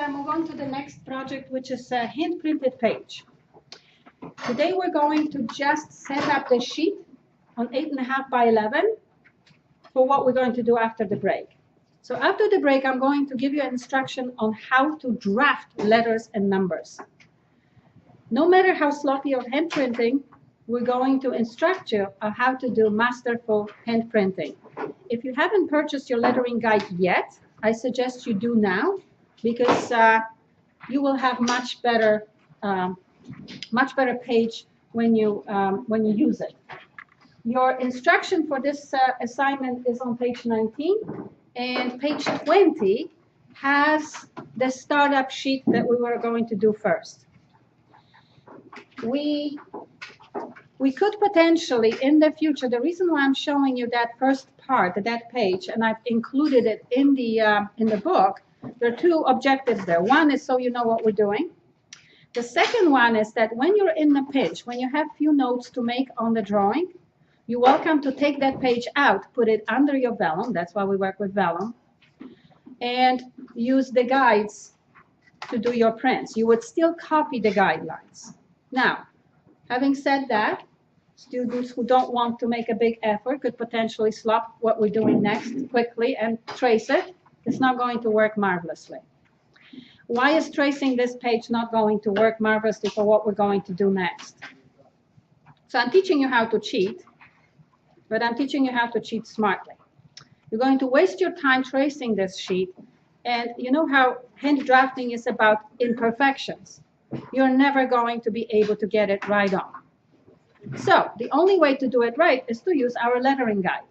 move on to the next project, which is a hand printed page. Today we're going to just set up the sheet on 8.5 by 11 for what we're going to do after the break. So after the break, I'm going to give you an instruction on how to draft letters and numbers. No matter how sloppy your hand printing, we're going to instruct you on how to do masterful hand printing. If you haven't purchased your lettering guide yet, I suggest you do now, because you will have much better page when you use it. Your instruction for this assignment is on page 19, and page 20 has the startup sheet that we were going to do first. We could potentially, in the future, the reason why I'm showing you that first part, that page, and I've included it in the book, there are two objectives there. One is so you know what we're doing. The second one is that when you're in the pinch, when you have few notes to make on the drawing, you're welcome to take that page out, put it under your vellum, that's why we work with vellum, and use the guides to do your prints. You would still copy the guidelines. Now, having said that, students who don't want to make a big effort could potentially slop what we're doing next quickly and trace it. It's not going to work marvelously. Why is tracing this page not going to work marvelously for what we're going to do next? So I'm teaching you how to cheat, but I'm teaching you how to cheat smartly. You're going to waste your time tracing this sheet, and you know how hand drafting is about imperfections. You're never going to be able to get it right on. So the only way to do it right is to use our lettering guide.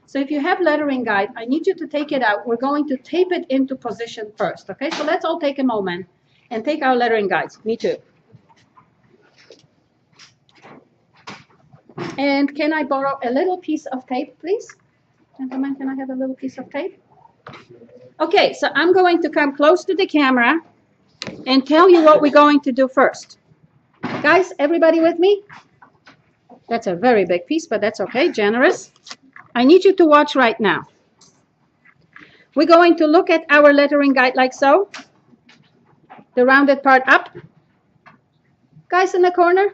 So if you have lettering guide, I need you to take it out. We're going to tape it into position first. Okay, so let's all take a moment and take our lettering guides. Me too. And can I borrow a little piece of tape, please? Gentlemen, can I have a little piece of tape? Okay, so I'm going to come close to the camera and tell you what we're going to do first. Guys, everybody with me? That's a very big piece, but that's okay, generous. I need you to watch right now. We're going to look at our lettering guide like so. The rounded part up. Guys in the corner,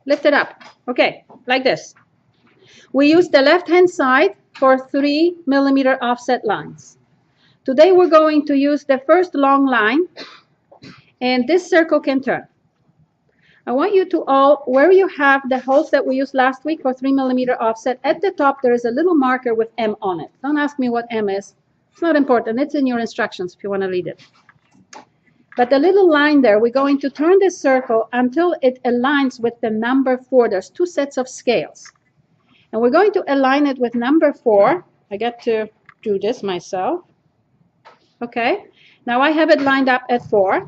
lift it up. Okay, like this. We use the left-hand side for 3 millimeter offset lines. Today we're going to use the first long line, and this circle can turn. I want you to all, where you have the holes that we used last week for 3 millimeter offset, at the top there is a little marker with M on it. Don't ask me what M is. It's not important. It's in your instructions if you want to read it. But the little line there, we're going to turn this circle until it aligns with the number 4. There's 2 sets of scales. And we're going to align it with number 4. I get to do this myself. Okay. Now I have it lined up at 4.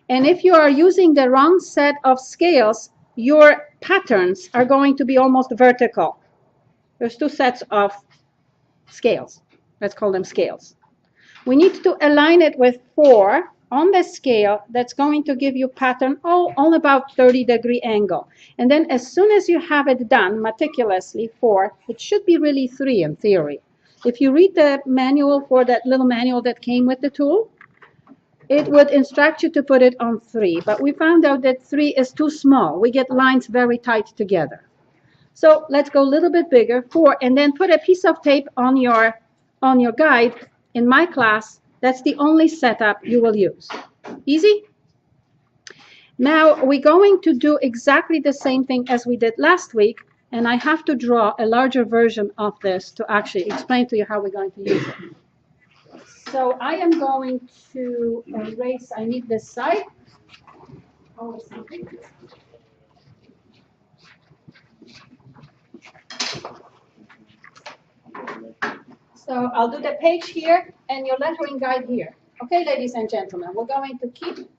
And if you are using the wrong set of scales, your patterns are going to be almost vertical. There's 2 sets of scales. Let's call them scales. We need to align it with 4 on the scale. That's going to give you pattern all about 30-degree angle. And then as soon as you have it done meticulously 4, it should be really 3 in theory. If you read the manual, for that little manual that came with the tool, it would instruct you to put it on 3, but we found out that 3 is too small. We get lines very tight together. So let's go a little bit bigger, 4, and then put a piece of tape on your guide. In my class, that's the only setup you will use. Easy? Now we're going to do exactly the same thing as we did last week, and I have to draw a larger version of this to actually explain to you how we're going to use it. So I am going to erase, I need this side. Oh, something. So I'll do the page here and your lettering guide here. Okay, ladies and gentlemen, we're going to keep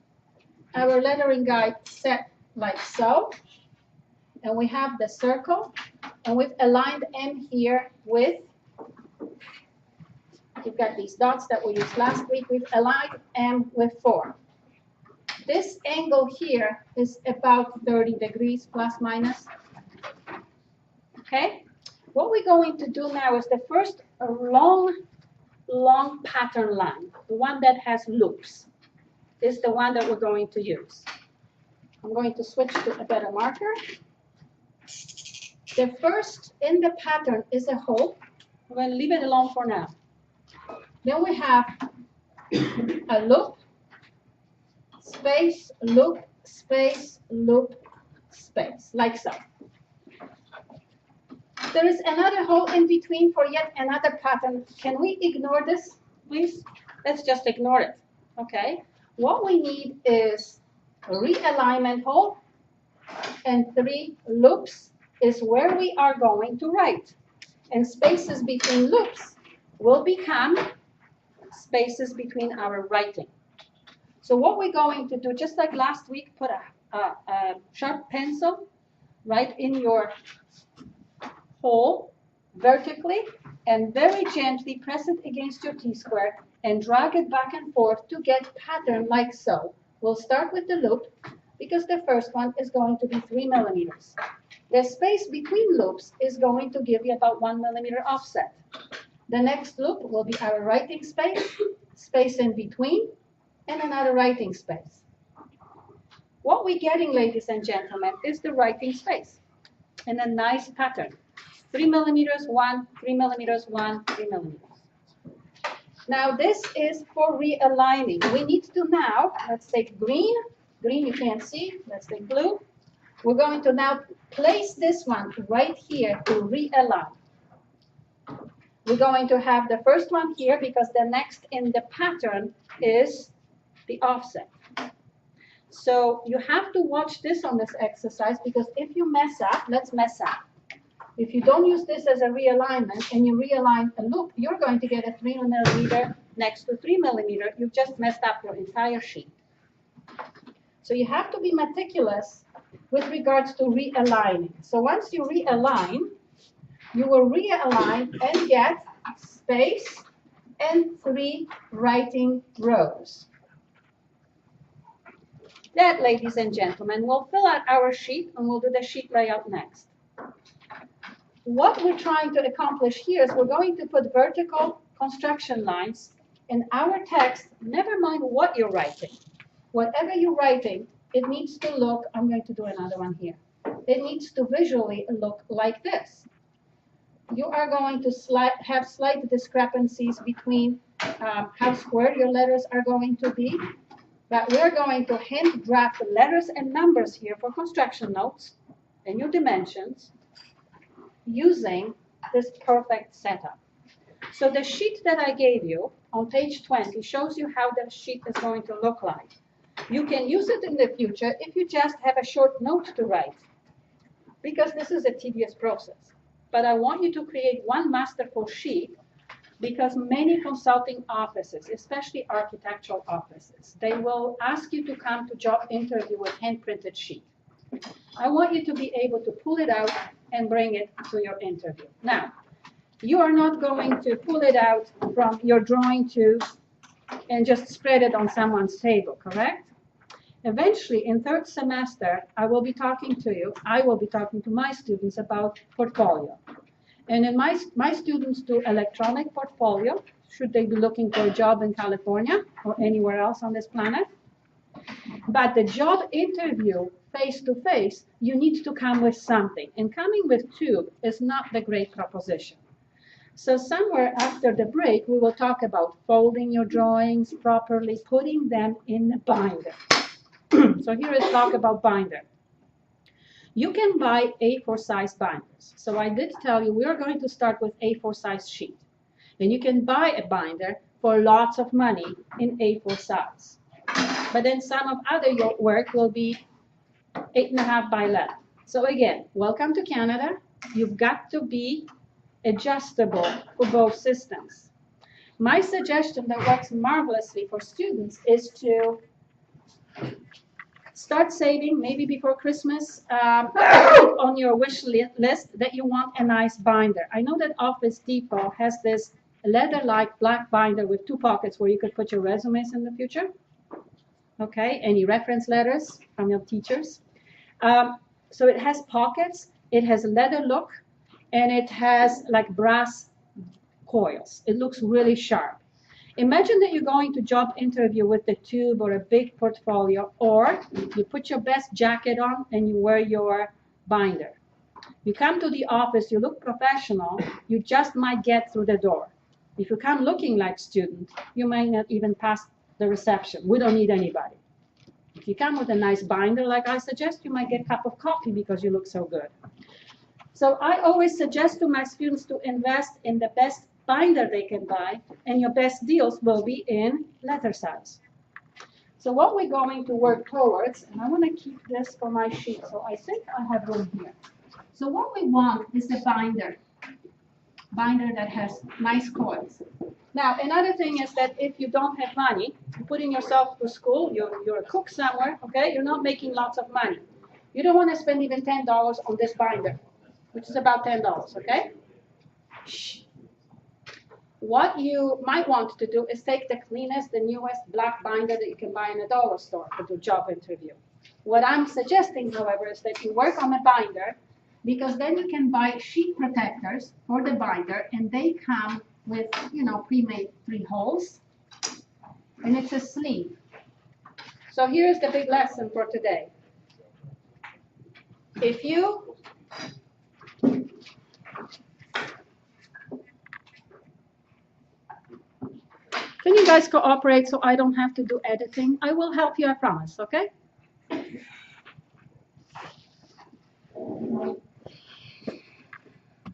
our lettering guide set like so. And we have the circle, and we've aligned M here with, you've got these dots that we used last week. We've aligned M with 4. This angle here is about 30 degrees plus minus. Okay? What we're going to do now is the first long long pattern line, the one that has loops, is the one that we're going to use. I'm going to switch to a better marker. The first in the pattern is a hole. We're going to leave it alone for now. Then we have a loop, space, loop, space, loop, space, like so. There is another hole in between for yet another pattern. Can we ignore this, please? Let's just ignore it, okay? What we need is a realignment hole, and 3 loops is where we are going to write. And spaces between loops will become spaces between our writing. So what we're going to do, just like last week, put a sharp pencil right in your hole vertically and very gently press it against your T-square and drag it back and forth to get pattern like so. We'll start with the loop because the first one is going to be 3 millimeters. The space between loops is going to give you about 1 millimeter offset. The next loop will be our writing space, space in between, and another writing space. What we're getting, ladies and gentlemen, is the writing space in a nice pattern. 3 millimeters, 1, 3 millimeters, 1, 3 millimeters. Now this is for realigning. We need to now, let's take green. Green you can't see, let's take blue. We're going to now place this one right here to realign. We're going to have the first one here because the next in the pattern is the offset. So you have to watch this on this exercise because if you mess up, let's mess up. If you don't use this as a realignment and you realign a loop, you're going to get a 3 millimeter next to 3 millimeter. You've just messed up your entire sheet. So you have to be meticulous with regards to realigning. So once you realign, you will realign and get space and 3 writing rows. That, ladies and gentlemen, will fill out our sheet and we'll do the sheet layout next. What we're trying to accomplish here is we're going to put vertical construction lines in our text, never mind what you're writing. Whatever you're writing, it needs to look, I'm going to do another one here. It needs to visually look like this. You are going to have slight discrepancies between how square your letters are going to be, but we're going to hand draft the letters and numbers here for construction notes and your dimensions using this perfect setup. So the sheet that I gave you on page 20 shows you how the sheet is going to look like. You can use it in the future if you just have a short note to write, because this is a tedious process. But I want you to create one masterful sheet because many consulting offices, especially architectural offices, they will ask you to come to job interview with hand-printed sheet. I want you to be able to pull it out and bring it to your interview. Now, you are not going to pull it out from your drawing tube and just spread it on someone's table, correct? Eventually, in 3rd semester, I will be talking to my students about portfolio. And then my students do electronic portfolio, should they be looking for a job in California or anywhere else on this planet. But the job interview, face-to-face, you need to come with something. And coming with tube is not the great proposition. So somewhere after the break, we will talk about folding your drawings properly, putting them in a binder. So here is talk about binder. You can buy A4 size binders. So I did tell you we are going to start with A4 size sheet. And you can buy a binder for lots of money in A4 size. But then some of other your work will be 8.5 by 11. So again, welcome to Canada. You've got to be adjustable for both systems. My suggestion that works marvelously for students is to start saving, maybe before Christmas, on your wish list that you want a nice binder. I know that Office Depot has this leather-like black binder with 2 pockets where you could put your resumes in the future. Okay, any reference letters from your teachers. So it has pockets, it has a leather look, and it has like brass coils. It looks really sharp. Imagine that you're going to job interview with the tube or a big portfolio, or you put your best jacket on and you wear your binder. You come to the office, you look professional, you just might get through the door. If you come looking like student, you might not even pass the reception. We don't need anybody. If you come with a nice binder like I suggest, you might get a cup of coffee because you look so good. So I always suggest to my students to invest in the best binder they can buy, and your best deals will be in letter size. So what we're going to work towards, and I want to keep this for my sheet, so I think I have room here. So what we want is a binder that has nice coils. Now, another thing is that if you don't have money, you're putting yourself to school, you're a cook somewhere, okay? You're not making lots of money. You don't want to spend even $10 on this binder, which is about $10, okay? Shh. What you might want to do is take the cleanest, the newest black binder that you can buy in a dollar store for the job interview. What I'm suggesting, however, is that you work on a binder, because then you can buy sheet protectors for the binder, and they come with, pre-made 3 holes, and it's a sleeve. So here's the big lesson for today. If you Can you guys cooperate so I don't have to do editing? I will help you, I promise, okay?